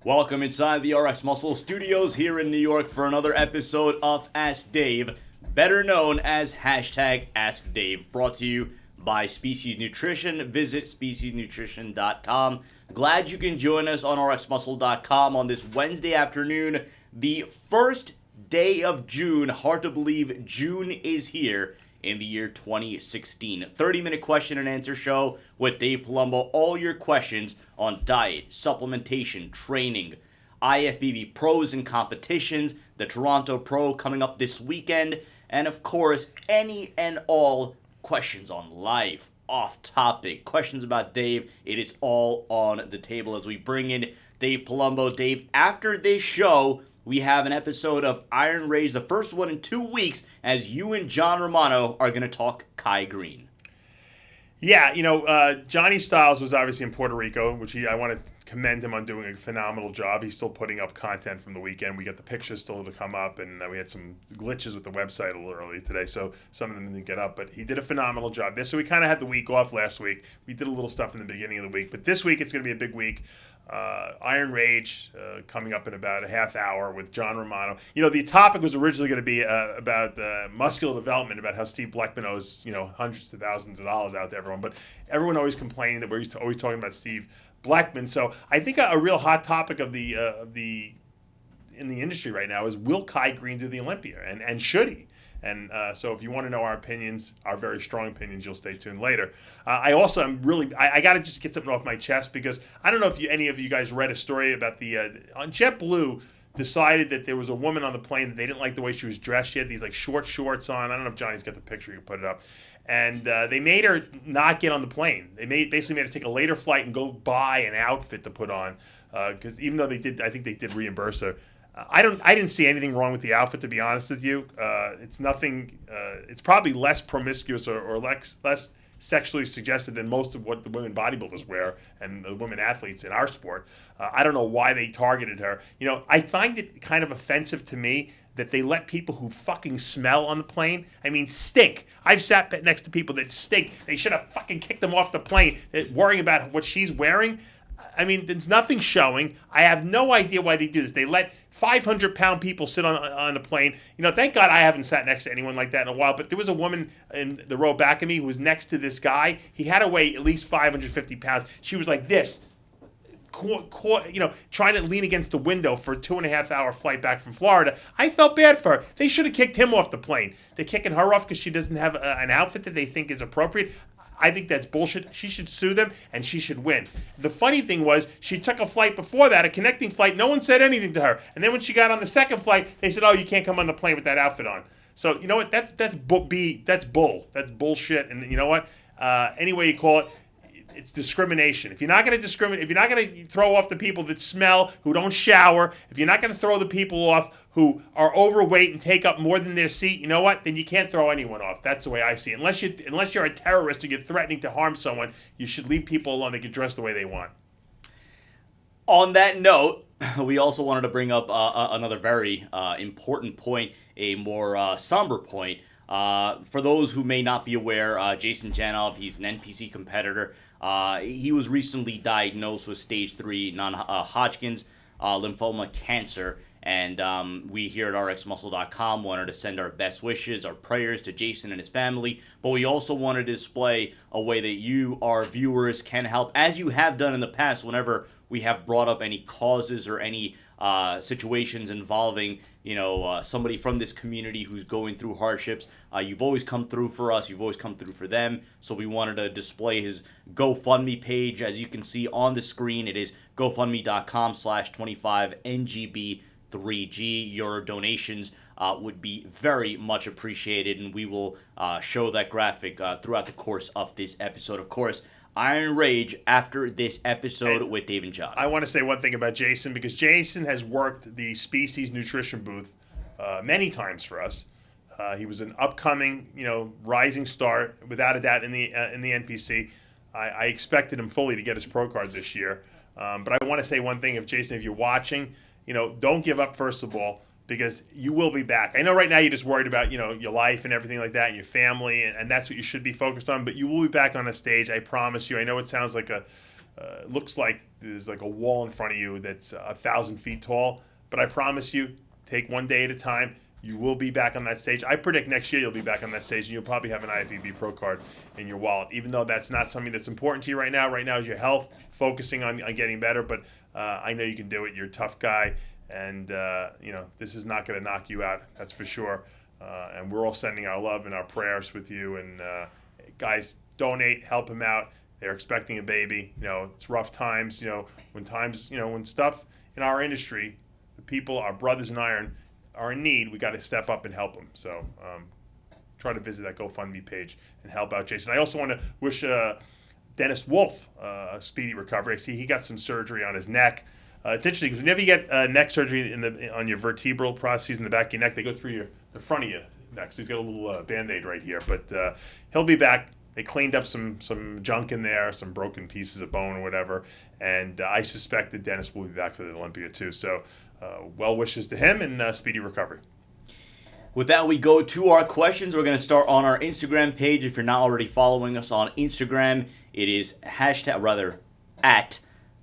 Welcome inside the RX Muscle Studios here in New York for another episode of Ask Dave, better known as hashtag Ask Dave, brought to you by Species Nutrition. Visit speciesnutrition.com. Glad you can join us on rxmuscle.com on this Wednesday afternoon, the first day of June. Hard to believe June is here in the year 2016. 30-minute question and answer show with Dave Palumbo. All your questions on diet, supplementation, training, IFBB pros and competitions, the Toronto Pro coming up this weekend, and of course, any and all questions on life, off topic, questions about Dave. It is all on the table as we bring in Dave Palumbo. Dave, after this show, we have an episode of Iron Rage, the first one in 2 weeks, as you and John Romano are going to talk Kai Green. Yeah, Johnny Styles was obviously in Puerto Rico, which I want to commend him on doing a phenomenal job. He's still putting up content from the weekend. We got the pictures still to come up, and we had some glitches with the website a little early today, so some of them didn't get up. But he did a phenomenal job there. So we kind of had the week off last week. We did a little stuff in the beginning of the week, but this week it's going to be a big week. Iron Rage coming up in about a half hour with John Romano. The topic was originally going to be about muscular development, about how Steve Bleckman owes hundreds of thousands of dollars out to everyone. But everyone always complaining that we're always talking about Steve Bleckman. So I think a real hot topic in the industry right now is, will Kai Green do the Olympia, and should he? And so if you want to know our opinions, our very strong opinions, you'll stay tuned later. I also am I got to just get something off my chest, because I don't know if any of you guys read a story about on JetBlue decided that there was a woman on the plane that they didn't like the way she was dressed. She had these short shorts on. I don't know if Johnny's got the picture. You can put it up. And they made her not get on the plane. They basically made her take a later flight and go buy an outfit to put on, because even though I think they did reimburse her. I didn't see anything wrong with the outfit, to be honest with you. It's nothing. It's probably less promiscuous or less sexually suggestive than most of what the women bodybuilders wear and the women athletes in our sport. I don't know why they targeted her. I find it kind of offensive to me that they let people who fucking smell on the plane, stink. I've sat next to people that stink. They should have fucking kicked them off the plane, worrying about what she's wearing. There's nothing showing. I have no idea why they do this. They let 500-pound people sit on a plane. Thank God I haven't sat next to anyone like that in a while. But there was a woman in the row back of me who was next to this guy. He had to weigh at least 550 pounds. She was like this, trying to lean against the window for a 2.5-hour flight back from Florida. I felt bad for her. They should have kicked him off the plane. They're kicking her off because she doesn't have an outfit that they think is appropriate. I think that's bullshit. She should sue them, and she should win. The funny thing was, she took a flight before that, a connecting flight. No one said anything to her. And then when she got on the second flight, they said, "Oh, you can't come on the plane with that outfit on." So you know what? That's bull. That's bullshit. And you know what? Any way you call it, it's discrimination. If you're not going to discriminate, if you're not going to throw off the people that smell, who don't shower, if you're not going to throw the people off who are overweight and take up more than their seat, you know what? Then you can't throw anyone off. That's the way I see it. Unless you're a terrorist or you're threatening to harm someone, you should leave people alone. They can dress the way they want. On that note, we also wanted to bring up another very important point, a more somber point. For those who may not be aware, Jason Janov, he's an NPC competitor. He was recently diagnosed with stage 3 non-Hodgkin's lymphoma cancer. And we here at rxmuscle.com wanted to send our best wishes, our prayers to Jason and his family. But we also wanted to display a way that you, our viewers, can help, as you have done in the past whenever we have brought up any causes or any situations involving, somebody from this community who's going through hardships. You've always come through for us. You've always come through for them. So we wanted to display his GoFundMe page. As you can see on the screen, it is GoFundMe.com/25NGB3G. Your donations would be very much appreciated, and we will show that graphic throughout the course of this episode. Of course, Iron Rage after this episode with Dave and John. I want to say one thing about Jason, because Jason has worked the Species Nutrition booth many times for us. He was an upcoming, rising star, without a doubt, in the NPC. I expected him fully to get his pro card this year. But I want to say one thing, if you're watching, don't give up, first of all, because you will be back. I know right now you're just worried about, your life and everything like that, and your family, and that's what you should be focused on, but you will be back on a stage, I promise you. I know it sounds like a looks like there's like a wall in front of you that's 1,000 feet tall. But I promise you, take one day at a time. You will be back on that stage. I predict next year you'll be back on that stage, and you'll probably have an IFBB Pro card in your wallet, even though that's not something that's important to you right now. Right now is your health, focusing on getting better. But I know you can do it. You're a tough guy, and this is not going to knock you out. That's for sure. And we're all sending our love and our prayers with you. And guys, donate, help him out. They're expecting a baby. It's rough times. When stuff in our industry, the people, our brothers in iron, are in need, we got to step up and help them. So try to visit that GoFundMe page and help out Jason. I also want to wish Dennis Wolf a speedy recovery. I see he got some surgery on his neck. It's interesting because whenever you get neck surgery on your vertebral processes in the back of your neck, they go through the front of your neck. So he's got a little Band-Aid right here. But he'll be back. They cleaned up some junk in there, some broken pieces of bone or whatever. And I suspect that Dennis will be back for the Olympia too. So well wishes to him and speedy recovery. With that, we go to our questions. We're going to start on our Instagram page. If you're not already following us on Instagram, it is at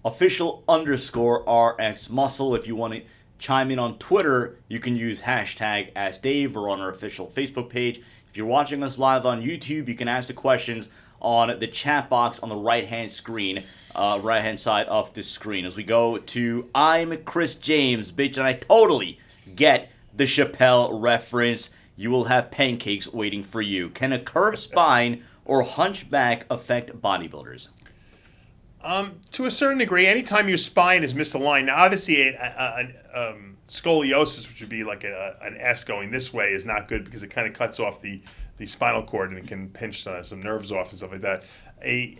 @official_RXMuscle. If you want to chime in on Twitter, you can use #AskDave or on our official Facebook page. If you're watching us live on YouTube, you can ask the questions on the chat box on the right-hand side of the screen. As we go to I'm Chris James, bitch, and I totally get the Chappelle reference. You will have pancakes waiting for you. Can a curved spine or hunchback affect bodybuilders? To a certain degree, anytime your spine is misaligned. Now, obviously, scoliosis, which would be like an S going this way, is not good because it kind of cuts off the spinal cord and it can pinch some nerves off and stuff like that. A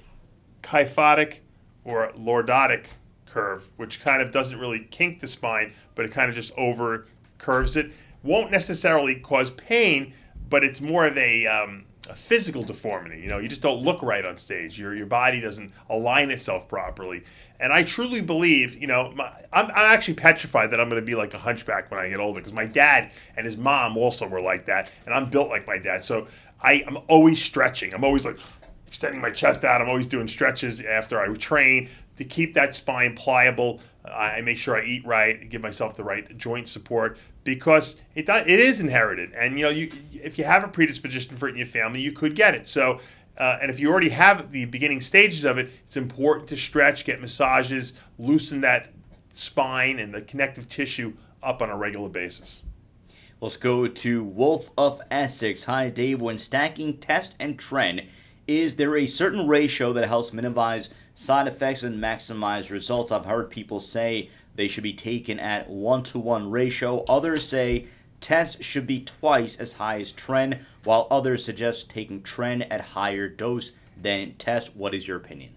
kyphotic or lordotic curve, which kind of doesn't really kink the spine, but it kind of just over curves it, won't necessarily cause pain, but it's more of a physical deformity. You just don't look right on stage. Your body doesn't align itself properly. And I truly believe, I'm actually petrified that I'm going to be like a hunchback when I get older, because my dad and his mom also were like that, and I'm built like my dad. So I'm always stretching. I'm always like extending my chest out. I'm always doing stretches after I train to keep that spine pliable. I make sure I eat right, give myself the right joint support, because it is inherited. And if you have a predisposition for it in your family, you could get it. So, and if you already have the beginning stages of it, it's important to stretch, get massages, loosen that spine and the connective tissue up on a regular basis. Let's go to Wolf of Essex. Hi, Dave. When stacking test and trend, is there a certain ratio that helps minimize side effects and maximize results? I've heard people say they should be taken at 1-to-1 ratio. Others say test should be twice as high as trend, while others suggest taking trend at higher dose than test. What is your opinion?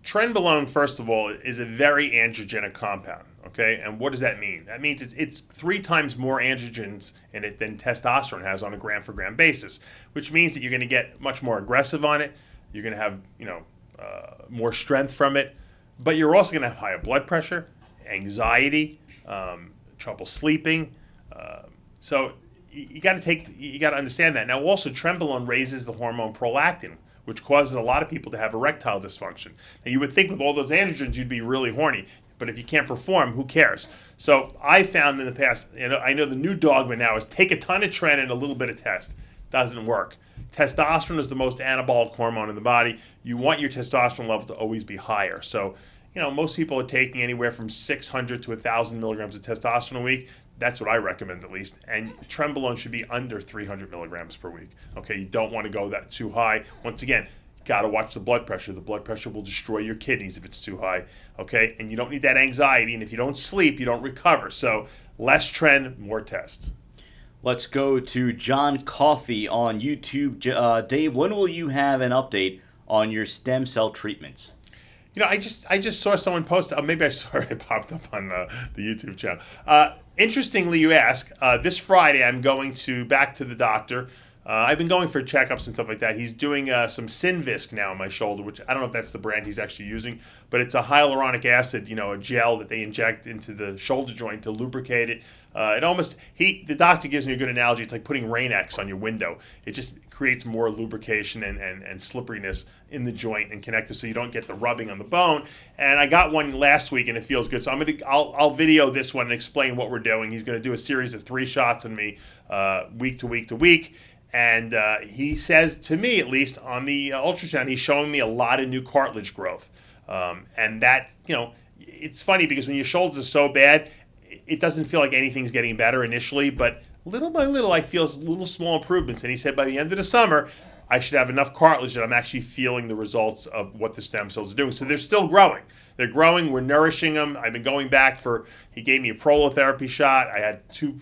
Trenbolone, first of all, is a very androgenic compound. Okay, and what does that mean? That means it's 3 times more androgens in it than testosterone has on a gram-for-gram basis, which means that you're going to get much more aggressive on it. You're going to have more strength from it, but you're also going to have higher blood pressure, anxiety, trouble sleeping. So you got to understand that. Now, also, Trenbolone raises the hormone prolactin, which causes a lot of people to have erectile dysfunction. Now, you would think with all those androgens you'd be really horny, but if you can't perform, who cares? So I found in the past, I know the new dogma now is take a ton of tren and a little bit of test. Doesn't work. Testosterone is the most anabolic hormone in the body. You want your testosterone level to always be higher. So, most people are taking anywhere from 600 to 1,000 milligrams of testosterone a week. That's what I recommend, at least. And Trenbolone should be under 300 milligrams per week. Okay, you don't want to go that too high. Once again, got to watch the blood pressure. The blood pressure will destroy your kidneys if it's too high. Okay, and you don't need that anxiety. And if you don't sleep, you don't recover. So less tren, more test. Let's go to John Coffey on YouTube. Dave, when will you have an update on your stem cell treatments? I just saw someone post. Maybe I saw it popped up on the YouTube channel. Interestingly, you ask. This Friday, I'm going back to the doctor. I've been going for checkups and stuff like that. He's doing some Synvisc now on my shoulder, which I don't know if that's the brand he's actually using, but it's a hyaluronic acid, a gel that they inject into the shoulder joint to lubricate it. The doctor gives me a good analogy. It's like putting Rain-X on your window. It just creates more lubrication and slipperiness in the joint and connective, so you don't get the rubbing on the bone. And I got one last week, and it feels good. So I'll video this one and explain what we're doing. He's going to do a series of 3 shots on me, week to week to week. And he says, to me at least, on the ultrasound, he's showing me a lot of new cartilage growth. And that, it's funny because when your shoulders are so bad, it doesn't feel like anything's getting better initially, but little by little, I feel little small improvements. And he said by the end of the summer, I should have enough cartilage that I'm actually feeling the results of what the stem cells are doing. So they're still growing. They're growing. We're nourishing them. I've been going back he gave me a prolotherapy shot. I had 3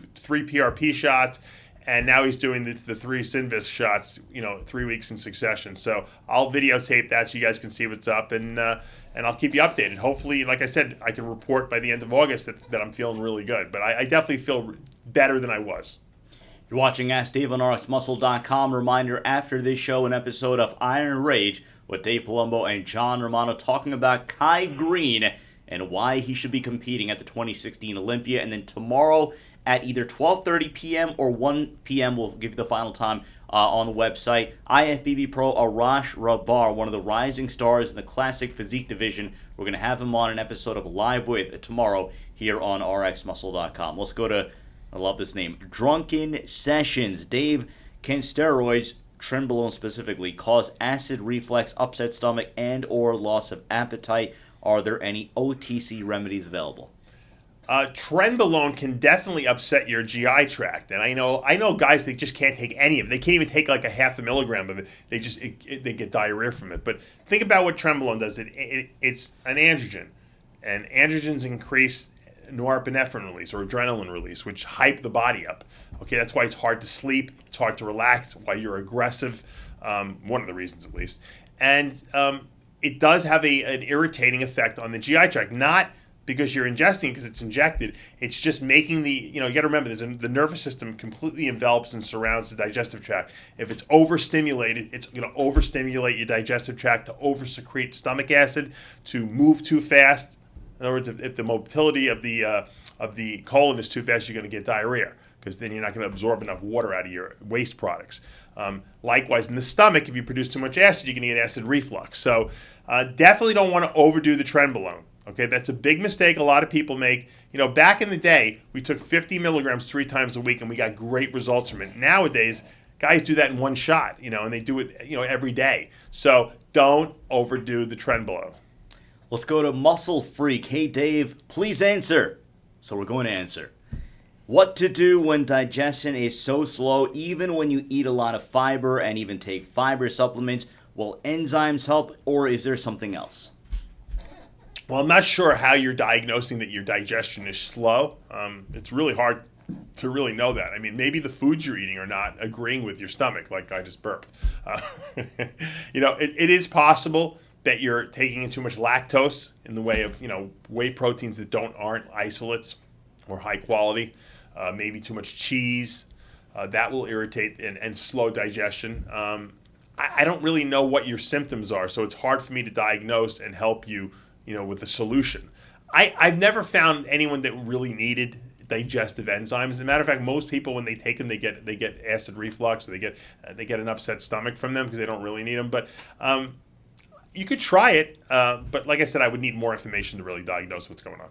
PRP shots. And now he's doing the 3 Synvis shots, 3 weeks in succession. So I'll videotape that so you guys can see what's up, and I'll keep you updated. Hopefully, like I said, I can report by the end of August that I'm feeling really good. But I definitely feel better than I was. You're watching Ask Dave on RxMuscle.com. Reminder, after this show, an episode of Iron Rage with Dave Palumbo and John Romano talking about Kai Green and why he should be competing at the 2016 Olympia. And then tomorrow at either 12:30 p.m. or 1 p.m., we'll give you the final time on the website, IFBB Pro Arash Rabar, one of the rising stars in the classic physique division. We're going to have him on an episode of Live With tomorrow here on RxMuscle.com. Let's go to, I love this name, Drunken Sessions. Dave, can steroids, Trenbolone specifically, cause acid reflux, upset stomach, and or loss of appetite? Are there any OTC remedies available? Trenbolone can definitely upset your GI tract, and I know guys that just can't take any of it. They can't even take like a 0.5 milligram of it. They get diarrhea from it. But think about what Trenbolone does. It's an androgen, and androgens increase norepinephrine release or adrenaline release, which hype the body up. Okay, that's why it's hard to sleep. It's hard to relax. Why you're aggressive. One of the reasons, at least. And it does have an irritating effect on the GI tract. Not because you're ingesting, because it's injected. It's just making you got to remember, the nervous system completely envelops and surrounds the digestive tract. If it's overstimulated, it's going to overstimulate your digestive tract to oversecrete stomach acid, to move too fast. In other words, if the motility of the colon is too fast, you're going to get diarrhea, because then you're not going to absorb enough water out of your waste products. Likewise, in the stomach, if you produce too much acid, you're going to get acid reflux. So definitely don't want to overdo the Trenbolone. Okay, that's a big mistake a lot of people make. Back in the day, we took 50 milligrams 3 times a week, and we got great results from it. Nowadays, guys do that in one shot, and they do it, every day. So don't overdo the Trenbolone. Let's go to Muscle Freak. Hey, Dave, please answer. So we're going to answer. What to do when digestion is so slow, even when you eat a lot of fiber and even take fiber supplements? Will enzymes help, or is there something else? Well, I'm not sure how you're diagnosing that your digestion is slow. It's really hard to really know that. I mean, maybe the foods you're eating are not agreeing with your stomach, like I just burped. It is possible that you're taking in too much lactose in the way of, whey proteins that aren't isolates or high quality. Maybe too much cheese. That will irritate and slow digestion. I don't really know what your symptoms are, so it's hard for me to diagnose and help you, with a solution. I've never found anyone that really needed digestive enzymes. As a matter of fact, most people, when they take them, they get acid reflux, or they get an upset stomach from them because they don't really need them. But you could try it, but like I said, I would need more information to really diagnose what's going on.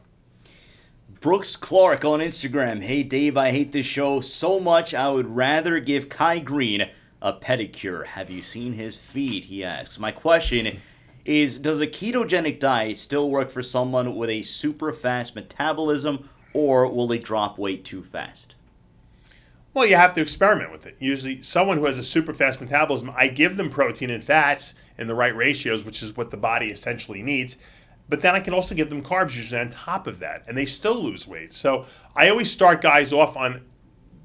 Brooks Clark on Instagram. Hey, Dave, I hate this show so much, I would rather give Kai Green a pedicure. Have you seen his feet? He asks. My question is, does a ketogenic diet still work for someone with a super fast metabolism, or will they drop weight too fast? Well, you have to experiment with it. Usually, someone who has a super fast metabolism, I give them protein and fats in the right ratios, which is what the body essentially needs. But then I can also give them carbs usually on top of that, and they still lose weight. So I always start guys off on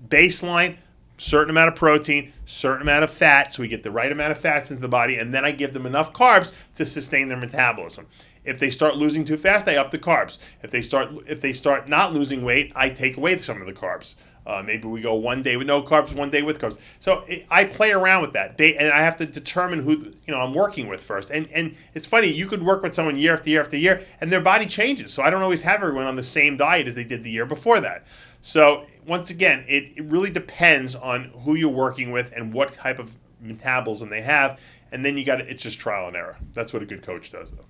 baseline, certain amount of protein, certain amount of fat, so we get the right amount of fats into the body, and then I give them enough carbs to sustain their metabolism. If they start losing too fast, I up the carbs. If they start not losing weight, I take away some of the carbs. Maybe we go one day with no carbs, one day with carbs. So I play around with that. And I have to determine who I'm working with first. And it's funny, you could work with someone year after year after year, and their body changes. So I don't always have everyone on the same diet as they did the year before that. So once again, it really depends on who you're working with and what type of metabolism they have, and then it's just trial and error. That's what a good coach does, though.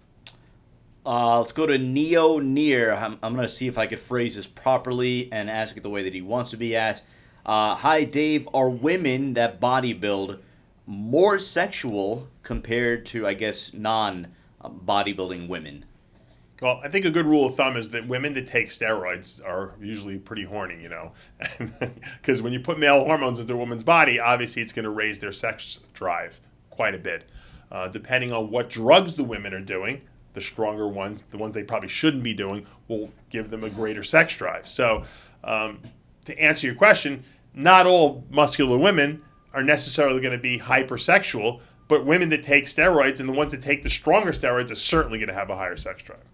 Let's go to Neo Near. I'm going to see if I could phrase this properly and ask it the way that he wants to be asked. Hi, Dave. Are women that bodybuild more sexual compared to, I guess, non-bodybuilding women? Well, I think a good rule of thumb is that women that take steroids are usually pretty horny, because when you put male hormones into a woman's body, obviously it's going to raise their sex drive quite a bit. Depending on what drugs the women are doing, the stronger ones, the ones they probably shouldn't be doing, will give them a greater sex drive. So to answer your question, not all muscular women are necessarily going to be hypersexual, but women that take steroids and the ones that take the stronger steroids are certainly going to have a higher sex drive.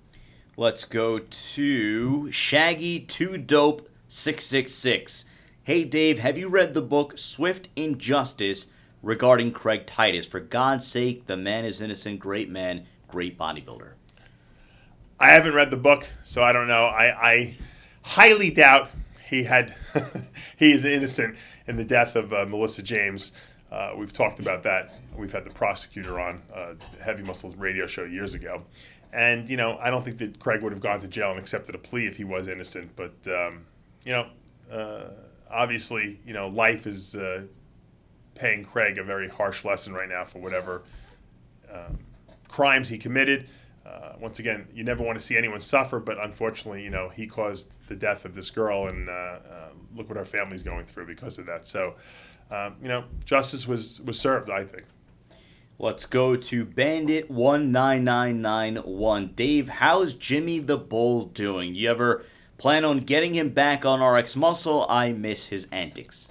Let's go to Shaggy2Dope666. Hey, Dave, have you read the book Swift Injustice regarding Craig Titus? For God's sake, the man is innocent, great man, great bodybuilder. I haven't read the book, so I don't know. I highly doubt he is innocent in the death of Melissa James. We've talked about that. We've had the prosecutor on Heavy Muscles radio show years ago. And, I don't think that Craig would have gone to jail and accepted a plea if he was innocent. But, obviously, life is paying Craig a very harsh lesson right now for whatever crimes he committed. Once again, you never want to see anyone suffer, but unfortunately, he caused the death of this girl, and look what our family's going through because of that. So, justice was served, I think. Let's go to Bandit19991. Dave, how's Jimmy the Bull doing? You ever plan on getting him back on RX Muscle? I miss his antics.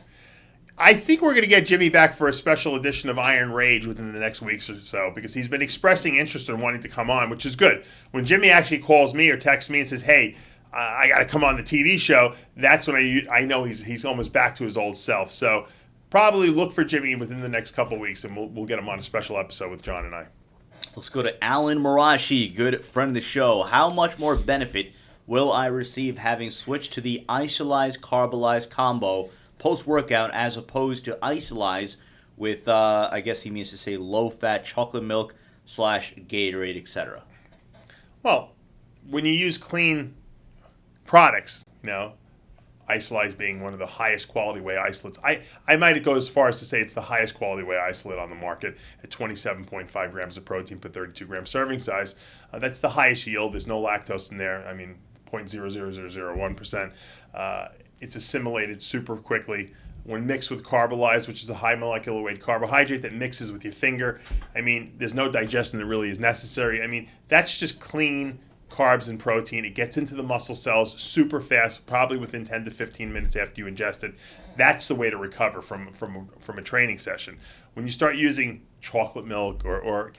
I think we're going to get Jimmy back for a special edition of Iron Rage within the next weeks or so, because he's been expressing interest in wanting to come on, which is good. When Jimmy actually calls me or texts me and says, hey, I got to come on the TV show, that's when I know he's almost back to his old self. So probably look for Jimmy within the next couple of weeks, and we'll get him on a special episode with John and I. Let's go to Alan Marashi, good friend of the show. How much more benefit will I receive having switched to the isolized carbolized combo post-workout as opposed to isolized with, I guess he means to say, low-fat chocolate milk / Gatorade, etc.? Well, when you use clean products, isolized being one of the highest quality whey isolates. I might go as far as to say it's the highest quality whey isolate on the market at 27.5 grams of protein per 32 gram serving size. That's the highest yield. There's no lactose in there. 0.00001%. It's assimilated super quickly. When mixed with carbolized, which is a high molecular weight carbohydrate that mixes with your finger, there's no digestion that really is necessary. That's just clean carbs and protein. It gets into the muscle cells super fast, probably within 10 to 15 minutes after you ingest it. That's the way to recover from a training session. When you start using chocolate milk or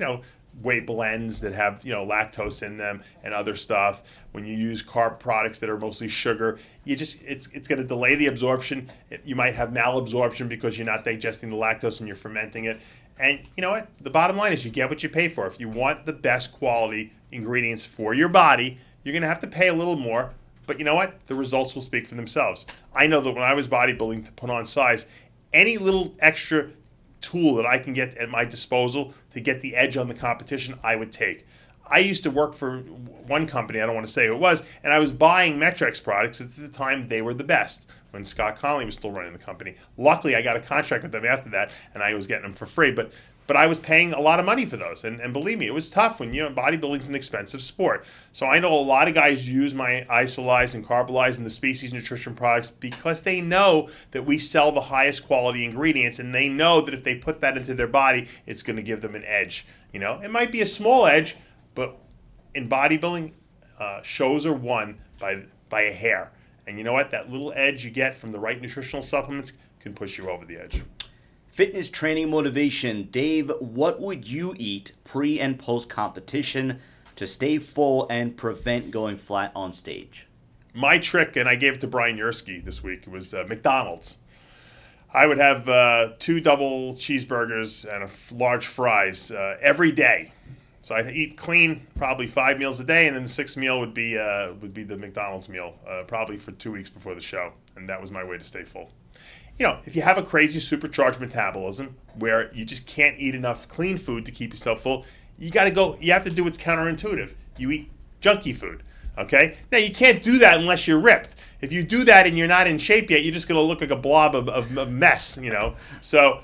whey blends that have lactose in them and other stuff, when you use carb products that are mostly sugar, it's going to delay the absorption. You might have malabsorption because you're not digesting the lactose and you're fermenting it. And you know what? The bottom line is you get what you pay for. If you want the best quality ingredients for your body, you're going to have to pay a little more. But you know what? The results will speak for themselves. I know that when I was bodybuilding to put on size, any little extra tool that I can get at my disposal to get the edge on the competition, I would take. I used to work for one company, I don't want to say who it was, and I was buying Metrex products. At the time, they were the best when Scott Connolly was still running the company. Luckily, I got a contract with them after that, and I was getting them for free. But I was paying a lot of money for those. And believe me, it was tough when, bodybuilding's an expensive sport. So I know a lot of guys use my isolized and carbolized and the species nutrition products because they know that we sell the highest quality ingredients, and they know that if they put that into their body, it's going to give them an edge. It might be a small edge, but in bodybuilding, shows are won by a hair. And you know what? That little edge you get from the right nutritional supplements can push you over the edge. Fitness training motivation. Dave, what would you eat pre and post competition to stay full and prevent going flat on stage? My trick, and I gave it to Brian Yursky this week, was McDonald's. I would have 2 double cheeseburgers and large fries every day. So I'd eat clean, probably 5 meals a day, and then the 6th meal would be the McDonald's meal, probably for 2 weeks before the show, and that was my way to stay full. if you have a crazy supercharged metabolism where you just can't eat enough clean food to keep yourself full, you have to do what's counterintuitive. You eat junky food. Okay? Now, you can't do that unless you're ripped. If you do that and you're not in shape yet, you're just going to look like a blob of mess, So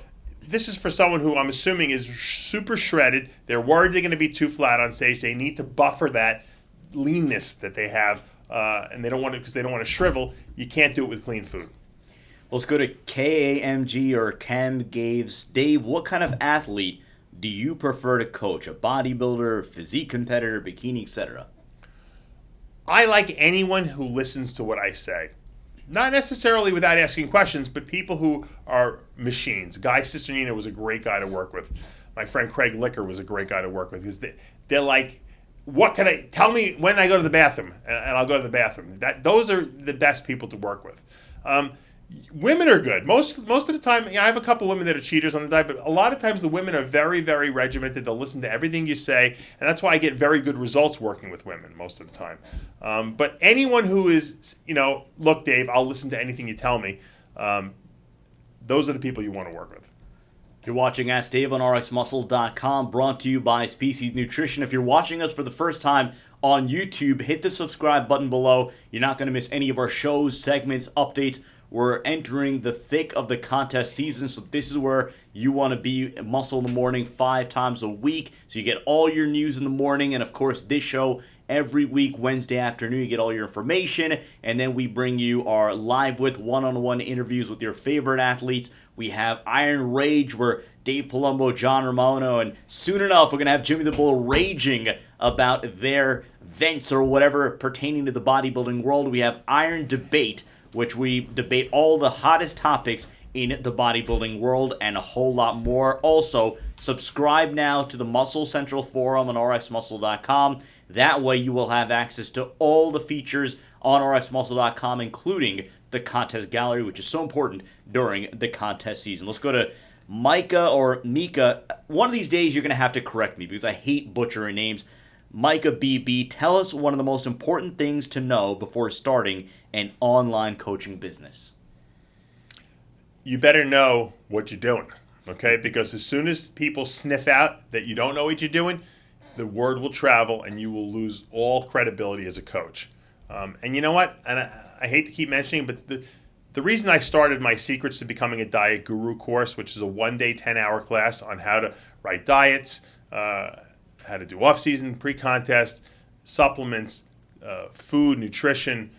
this is for someone who I'm assuming is super shredded. They're worried they're going to be too flat on stage. They need to buffer that leanness that they have, and they don't want to shrivel. You can't do it with clean food. Let's go to KAMG or Cam Gaves. Dave, what kind of athlete do you prefer to coach? A bodybuilder, physique competitor, bikini, etc.? I like anyone who listens to what I say. Not necessarily without asking questions, but people who are machines. Guy Cisternino was a great guy to work with. My friend Craig Licker was a great guy to work with because they're like, tell me when I go to the bathroom, and I'll go to the bathroom. Those are the best people to work with. Women are good. Most of the time, I have a couple women that are cheaters on the diet, but a lot of times the women are very, very regimented. They'll listen to everything you say, and that's why I get very good results working with women most of the time. But anyone who is, look, Dave, I'll listen to anything you tell me. Those are the people you want to work with. You're watching Ask Dave on RxMuscle.com, brought to you by Species Nutrition. If you're watching us for the first time on YouTube, hit the subscribe button below. You're not going to miss any of our shows, segments, updates. We're entering the thick of the contest season, so this is where you want to be. Muscle in the morning 5 times a week, so you get all your news in the morning, and of course this show every week, Wednesday afternoon, you get all your information, and then we bring you our live with one-on-one interviews with your favorite athletes. We have Iron Rage, where Dave Palumbo, John Romano, and soon enough we're going to have Jimmy the Bull raging about their vents or whatever pertaining to the bodybuilding world. We have Iron Debate, which we debate all the hottest topics in the bodybuilding world and a whole lot more. Also, subscribe now to the Muscle Central Forum on RxMuscle.com. That way you will have access to all the features on RxMuscle.com, including the contest gallery, which is so important during the contest season. Let's go to Micah or Mika. One of these days you're going to have to correct me because I hate butchering names. Micah BB, tell us one of the most important things to know before starting an online coaching business. You better know what you're doing, okay? Because as soon as people sniff out that you don't know what you're doing, the word will travel and you will lose all credibility as a coach. And you know what? And I hate to keep mentioning, but the reason I started my Secrets to Becoming a Diet Guru course, which is a 1-day, 10-hour class on how to write diets, how to do off-season, pre-contest, supplements, food, nutrition,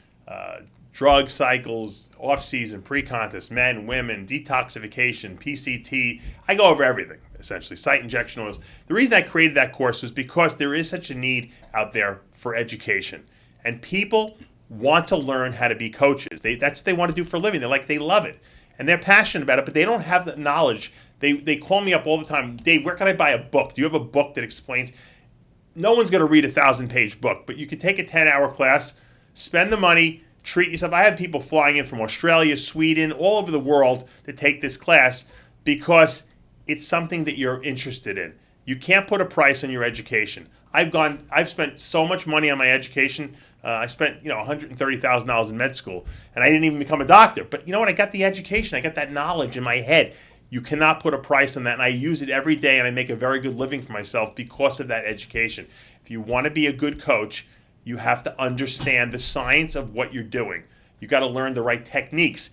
drug cycles, off-season, pre-contest, men, women, detoxification, PCT. I go over everything, essentially, site injection oils. The reason I created that course was because there is such a need out there for education. And people want to learn how to be coaches. That's what they want to do for a living. They love it. And they're passionate about it, but they don't have the knowledge. They call me up all the time, Dave, where can I buy a book? Do you have a book that explains? No one's going to read a 1,000-page book, but you could take a 10-hour class, spend the money, treat yourself. I have people flying in from Australia, Sweden, all over the world to take this class because it's something that you're interested in. You can't put a price on your education. I've spent so much money on my education. I spent $130,000 in med school, and I didn't even become a doctor. But you know what? I got the education. I got that knowledge in my head. You cannot put a price on that, and I use it every day, and I make a very good living for myself because of that education. If you want to be a good coach, you have to understand the science of what you're doing. You got to learn the right techniques.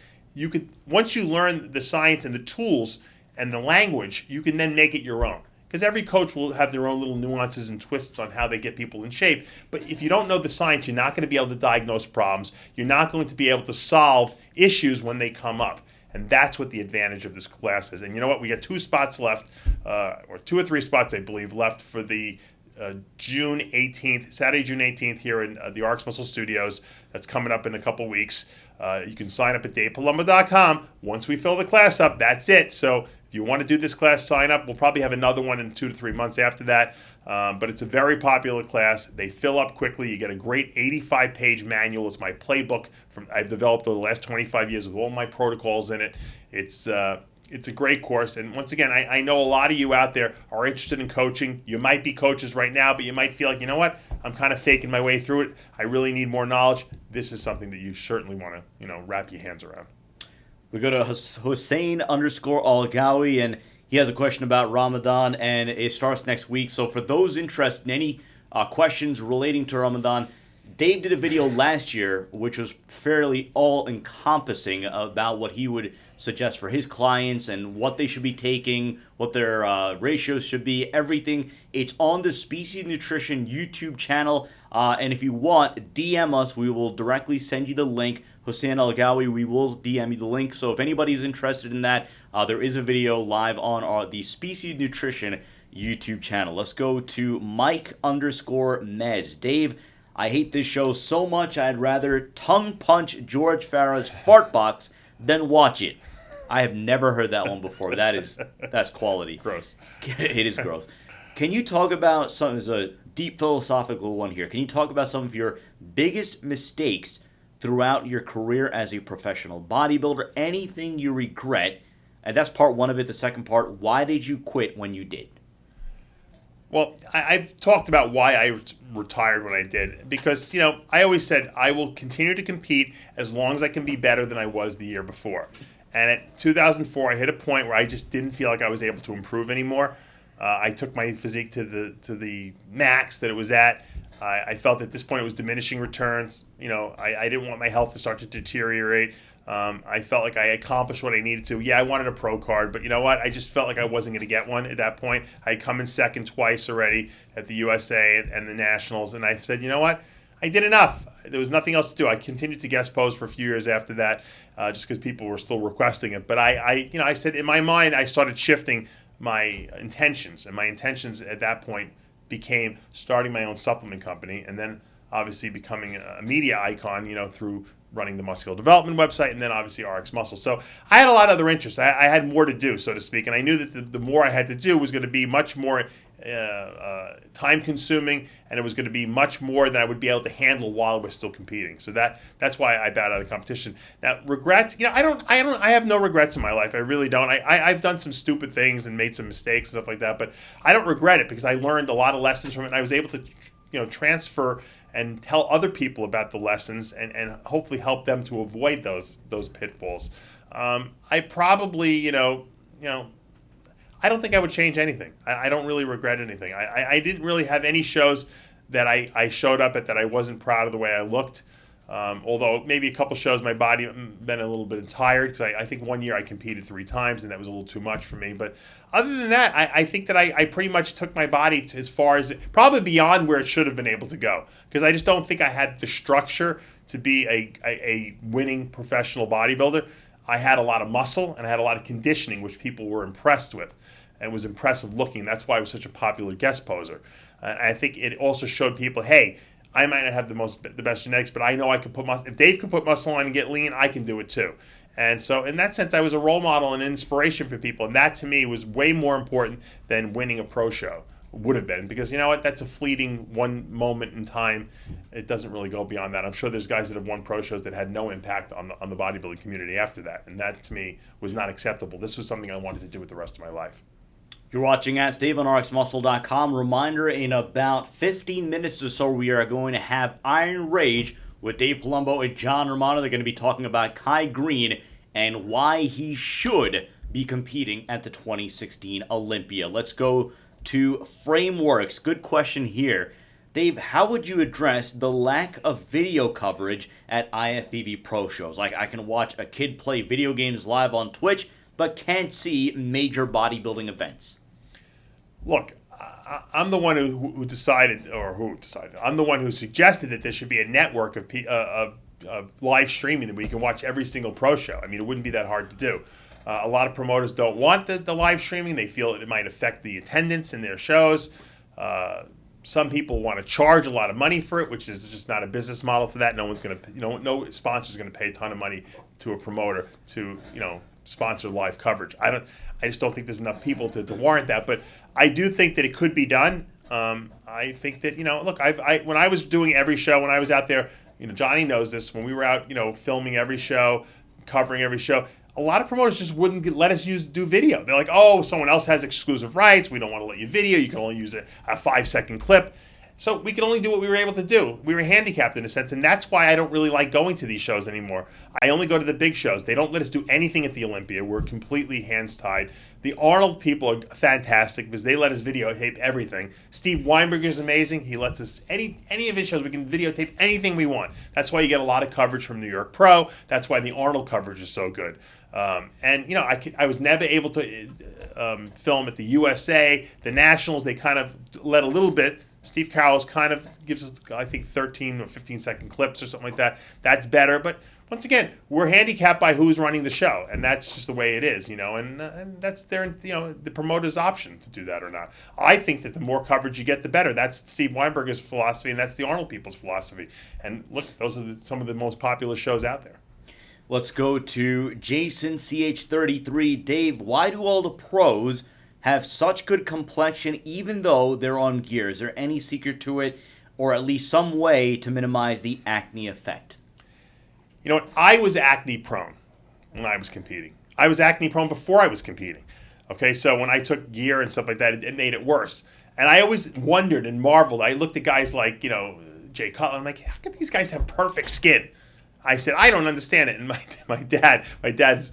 Once you learn the science and the tools and the language, you can then make it your own. Because every coach will have their own little nuances and twists on how they get people in shape. But if you don't know the science, you're not going to be able to diagnose problems. You're not going to be able to solve issues when they come up. And that's what the advantage of this class is. And you know what? We got 2 spots left, or 2 or 3 spots, I believe, left for the Saturday, June 18th here in the Arx Muscle Studios. That's coming up in a couple weeks. You can sign up at DavePalumbo.com. Once we fill the class up, that's it. So if you want to do this class, sign up. We'll probably have another one in 2 to 3 months after that. But it's a very popular class. They fill up quickly. You get a great 85-page manual. It's my playbook I've developed over the last 25 years with all my protocols in it. It's a great course. And once again, I know a lot of you out there are interested in coaching. You might be coaches right now, but you might feel like, you know what? I'm kind of faking my way through it. I really need more knowledge. This is something that you certainly want to, wrap your hands around. We go to Hussein underscore Algawi, and he has a question about Ramadan, and it starts next week. So for those interested in any questions relating to Ramadan, Dave did a video last year, which was fairly all-encompassing about what he would suggest for his clients and what they should be taking, what their ratios should be, everything. It's on the Species Nutrition YouTube channel, and if you want, DM us. We will directly send you the link. Hussein Al-Gawi, we will DM you the link. So if anybody's interested in that, there is a video live on the Species Nutrition YouTube channel. Let's go to Mike underscore Mez. Dave, I hate this show so much I'd rather tongue punch George Farah's fart box than watch it. I have never heard that one before. That's quality. Gross. It is gross. Can you talk about there's a deep philosophical one here. Can you talk about some of your biggest mistakes throughout your career as a professional bodybuilder? Anything you regret? And that's part one of it. The second part, why did you quit when you did? Well, I've talked about why I retired when I did, because, I always said I will continue to compete as long as I can be better than I was the year before. And at 2004, I hit a point where I just didn't feel like I was able to improve anymore. I took my physique to the max that it was at. I felt at this point it was diminishing returns. I didn't want my health to start to deteriorate. I felt like I accomplished what I needed to. Yeah, I wanted a pro card, but you know what? I just felt like I wasn't going to get one at that point. I had come in second twice already at the USA and the Nationals, and I said, you know what? I did enough. There was nothing else to do. I continued to guest pose for a few years after that, just because people were still requesting it. But I said in my mind, I started shifting my intentions, and my intentions at that point became starting my own supplement company, and then obviously becoming a media icon, through running the muscular development website, and then obviously RX Muscle. So I had a lot of other interests. I had more to do, so to speak, and I knew that the more I had to do was going to be much more time-consuming, and it was going to be much more than I would be able to handle while I was still competing. So that's why I bowed out of competition. Now, regrets, I have no regrets in my life. I really don't. I've done some stupid things and made some mistakes and stuff like that, but I don't regret it because I learned a lot of lessons from it, and I was able to transfer and tell other people about the lessons and hopefully help them to avoid those pitfalls. I probably, I don't think I would change anything. I don't really regret anything. I didn't really have any shows that I showed up at that I wasn't proud of the way I looked. Although maybe a couple shows my body been a little bit tired, because I think one year I competed 3 times and that was a little too much for me. But other than that, I think that I pretty much took my body to as far as probably beyond where it should have been able to go, because I just don't think I had the structure to be a winning professional bodybuilder. I had a lot of muscle and I had a lot of conditioning, which people were impressed with and was impressive looking. That's why I was such a popular guest poser. I think it also showed people, hey, I might not have the best genetics, but I know I could put muscle. If Dave could put muscle on and get lean, I can do it too. And so in that sense, I was a role model and inspiration for people. And that to me was way more important than winning a pro show. Would have been, because you know what, that's a fleeting one moment in time. It doesn't really go beyond that. I'm sure there's guys that have won pro shows that had no impact on the bodybuilding community after that, and that to me was not acceptable. This was something I wanted to do with the rest of my life. You're watching Ask Dave on RxMuscle.com. Reminder, in about 15 minutes or so, we are going to have Iron Rage with Dave Palumbo and John Romano. They're going to be talking about Kai Green and why he should be competing at the 2016 Olympia. Let's go to Frameworks. Good question here. Dave, how would you address the lack of video coverage at IFBB Pro shows? Like, I can watch a kid play video games live on Twitch, but can't see major bodybuilding events. Look, I'm the one who decided, I'm the one who suggested that there should be a network of live streaming that we can watch every single pro show. I mean, it wouldn't be that hard to do. A lot of promoters don't want the live streaming. They feel it might affect the attendance in their shows. Some people want to charge a lot of money for it, which is just not a business model for that. No one's going to, no sponsor is going to pay a ton of money to a promoter to, sponsor live coverage. I just don't think there's enough people to warrant that. But I do think that it could be done. I think that, look, when I was doing every show, when I was out there, Johnny knows this, when we were out, filming every show, covering every show, a lot of promoters just wouldn't let us do video. They're like, oh, someone else has exclusive rights. We don't want to let you video. You can only use a 5-second clip. So we could only do what we were able to do. We were handicapped in a sense, and that's why I don't really like going to these shows anymore. I only go to the big shows. They don't let us do anything at the Olympia. We're completely hands tied. The Arnold people are fantastic because they let us videotape everything. Steve Weinberger is amazing. He lets us, any of his shows, we can videotape anything we want. That's why you get a lot of coverage from New York Pro. That's why the Arnold coverage is so good. And, I was never able to film at the USA, the Nationals. They kind of let a little bit. Steve Carroll's kind of gives us, I think, 13 or 15-second clips or something like that. That's better. But once again, we're handicapped by who's running the show, and that's just the way it is, and that's the promoter's option to do that or not. I think that the more coverage you get, the better. That's Steve Weinberger's philosophy, and that's the Arnold people's philosophy. And look, those are some of the most popular shows out there. Let's go to Jason CH33. Dave, why do all the pros have such good complexion even though they're on gear? Is there any secret to it, or at least some way to minimize the acne effect? You know what? I was acne prone when I was competing. I was acne prone before I was competing. Okay, so when I took gear and stuff like that, it made it worse. And I always wondered and marveled. I looked at guys like, Jay Cutler. I'm like, how can these guys have perfect skin? I said, I don't understand it. And my dad's,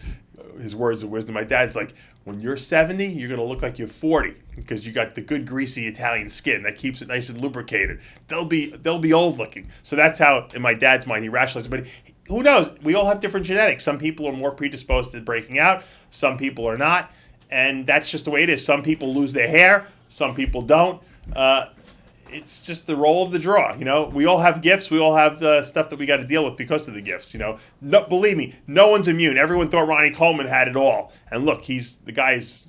his words of wisdom, my dad's like, when you're 70, you're going to look like you're 40 because you got the good greasy Italian skin that keeps it nice and lubricated. They'll be old looking. So that's how, in my dad's mind, he rationalized it. But who knows? We all have different genetics. Some people are more predisposed to breaking out. Some people are not. And that's just the way it is. Some people lose their hair. Some people don't. It's just the roll of the draw. We all have gifts. We all have stuff that we got to deal with because of the gifts. No, believe me, no one's immune. Everyone thought Ronnie Coleman had it all, and look, the guy's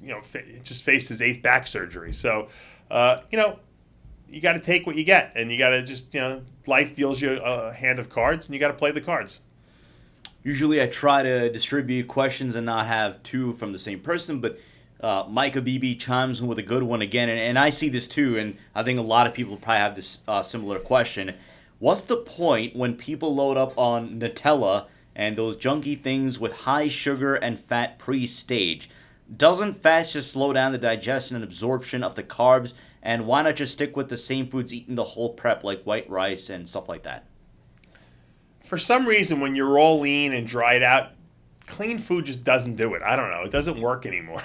just faced his 8th back surgery. So, you got to take what you get, and you got to just life deals you a hand of cards, and you got to play the cards. Usually, I try to distribute questions and not have two from the same person, but Micah BB chimes in with a good one again, and I see this too, and I think a lot of people probably have this similar question. What's the point when people load up on Nutella and those junky things with high sugar and fat pre-stage? Doesn't fat just slow down the digestion and absorption of the carbs, and why not just stick with the same foods eaten the whole prep, like white rice and stuff like that? For some reason, when you're all lean and dried out, clean food just doesn't do it. I don't know. It doesn't work anymore.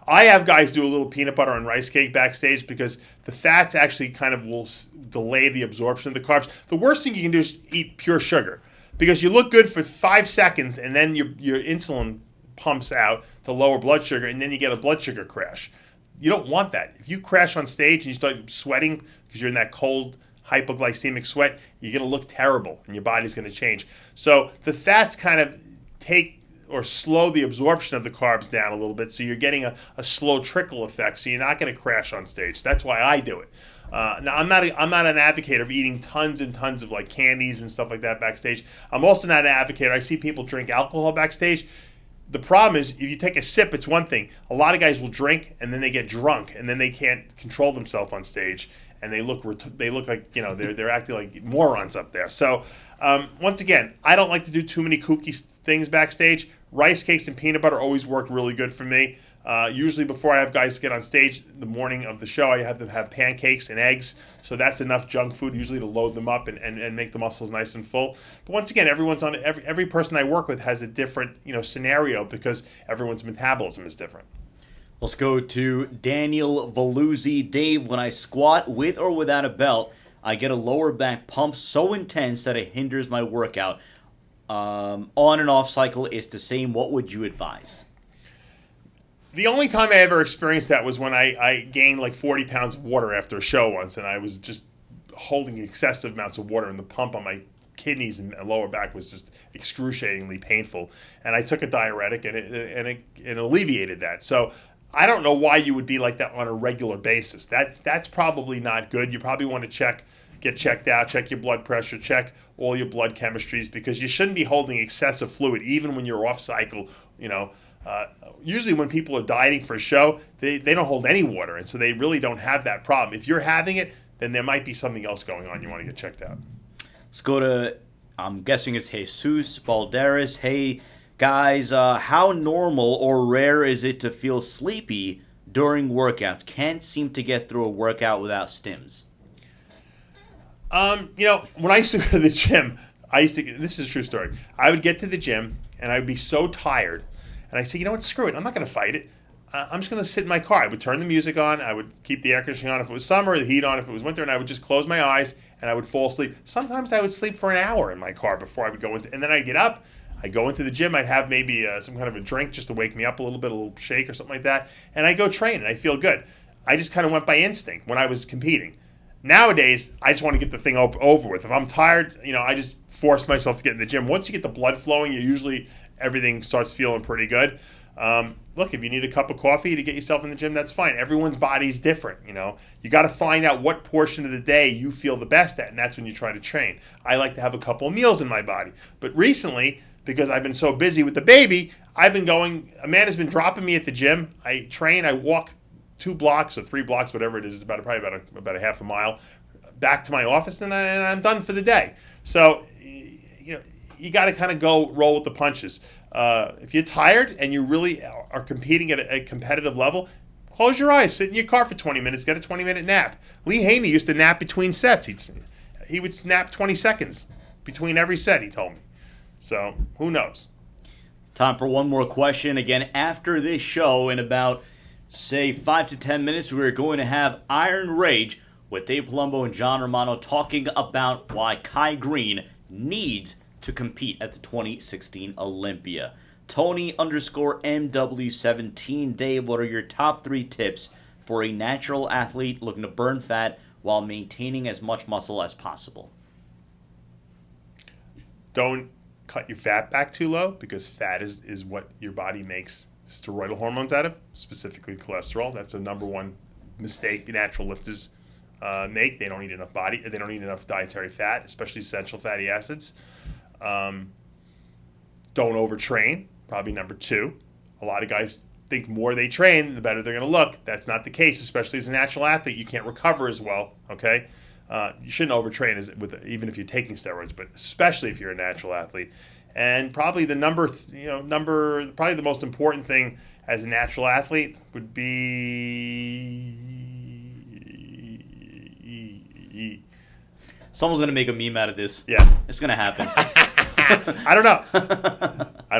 I have guys do a little peanut butter and rice cake backstage because the fats actually kind of will delay the absorption of the carbs. The worst thing you can do is eat pure sugar because you look good for 5 seconds and then your insulin pumps out to lower blood sugar and then you get a blood sugar crash. You don't want that. If you crash on stage and you start sweating because you're in that cold, hypoglycemic sweat, you're going to look terrible and your body's going to change. So the fats kind of take or slow the absorption of the carbs down a little bit, so you're getting a slow trickle effect, so you're not going to crash on stage. That's why I do it. Now, I'm not an advocate of eating tons and tons of like candies and stuff like that backstage. I'm also not an advocate. I see people drink alcohol backstage. The problem is, if you take a sip, it's one thing. A lot of guys will drink and then they get drunk and then they can't control themselves on stage, and they look like they're acting like morons up there. So once again, I don't like to do too many kooky things backstage. Rice cakes and peanut butter always work really good for me. Usually before I have guys get on stage the morning of the show, I have them have pancakes and eggs. So that's enough junk food usually to load them up and make the muscles nice and full. But once again, every person I work with has a different scenario because everyone's metabolism is different. Let's go to Daniel Valuzzi. Dave, when I squat with or without a belt, I get a lower back pump so intense that it hinders my workout. On and off cycle is the same. What would you advise? The only time I ever experienced that was when I gained like 40 pounds of water after a show once, and I was just holding excessive amounts of water, and the pump on my kidneys and lower back was just excruciatingly painful. And I took a diuretic, and it alleviated that. So I don't know why you would be like that on a regular basis. That's probably not good. You probably want to get checked out, check your blood pressure, check all your blood chemistries, because you shouldn't be holding excessive fluid even when you're off cycle. Usually when people are dieting for a show, they don't hold any water, and so they really don't have that problem. If you're having it, then there might be something else going on you want to get checked out. Let's go to, I'm guessing it's Jesus Balderas. Hey, guys, how normal or rare is it to feel sleepy during workouts? Can't seem to get through a workout without stims. When I used to go to the gym, this is a true story. I would get to the gym and I would be so tired. And I say, you know what, screw it. I'm not going to fight it. I'm just going to sit in my car. I would turn the music on. I would keep the air conditioning on if it was summer, the heat on if it was winter, and I would just close my eyes and I would fall asleep. Sometimes I would sleep for an hour in my car before I would go into, and then I'd get up. I'd go into the gym. I'd have maybe some kind of a drink just to wake me up a little shake or something like that. And I go train and I feel good. I just kind of went by instinct when I was competing. Nowadays, I just want to get the thing over with. If I'm tired, I just force myself to get in the gym. Once you get the blood flowing, everything starts feeling pretty good. Look, if you need a cup of coffee to get yourself in the gym, that's fine. Everyone's body's different, You got to find out what portion of the day you feel the best at, and that's when you try to train. I like to have a couple of meals in my body. But recently, because I've been so busy with the baby, Amanda's been dropping me at the gym. I train, I walk 2 blocks or 3 blocks, whatever it is, it's probably about a half a mile, back to my office, and I'm done for the day. So, you got to kind of roll with the punches. If you're tired and you really are competing at a competitive level, close your eyes, sit in your car for 20 minutes, get a 20-minute nap. Lee Haney used to nap between sets. He would nap 20 seconds between every set, he told me. So, who knows? Time for one more question. Again, after this show, in about, say, 5 to 10 minutes, we're going to have Iron Rage with Dave Palumbo and John Romano talking about why Kai Green needs to compete at the 2016 Olympia. Tony_MW17. Dave, what are your top 3 tips for a natural athlete looking to burn fat while maintaining as much muscle as possible? Don't cut your fat back too low, because fat is what your body makes steroidal hormones out of, specifically cholesterol. That's the number one mistake natural lifters make. They don't eat enough They don't eat enough dietary fat, especially essential fatty acids. Don't overtrain, probably number 2. A lot of guys think more they train, the better they're going to look. That's not the case, especially as a natural athlete. You can't recover as well, okay? You shouldn't overtrain even if you're taking steroids, but especially if you're a natural athlete. And probably the probably the most important thing as a natural athlete would be... Someone's going to make a meme out of this. Yeah. It's going to happen. I don't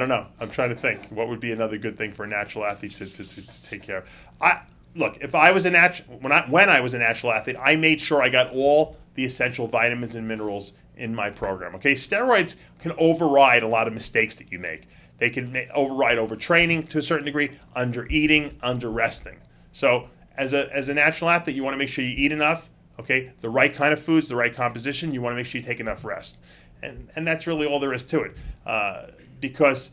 know. I'm trying to think. What would be another good thing for a natural athlete to take care of? Look, if I was when I was a natural athlete, I made sure I got all the essential vitamins and minerals in my program. Okay, steroids can override a lot of mistakes that you make. They can override overtraining to a certain degree, under eating, under resting. So as a natural athlete, you want to make sure you eat enough. Okay, the right kind of foods, the right composition. You want to make sure you take enough rest, and that's really all there is to it, because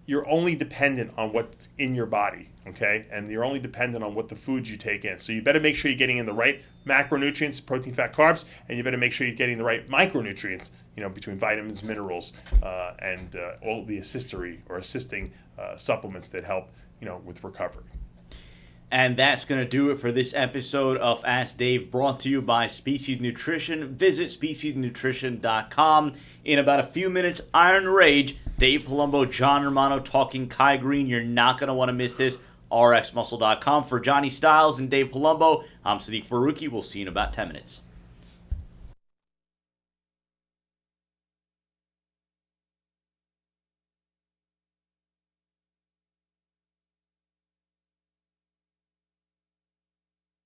you're only dependent on what's in your body, okay? And you're only dependent on what the foods you take in. So you better make sure you're getting in the right macronutrients, protein, fat, carbs, and you better make sure you're getting the right micronutrients, between vitamins, minerals, and all the assisting supplements that help, with recovery. And that's going to do it for this episode of Ask Dave, brought to you by Species Nutrition. Visit speciesnutrition.com. In about a few minutes, Iron Rage, Dave Palumbo, John Romano talking Kai Green. You're not going to want to miss this. rxmuscle.com. For Johnny Styles and Dave Palumbo, I'm Sadiq Faruqi. We'll see you in about 10 minutes.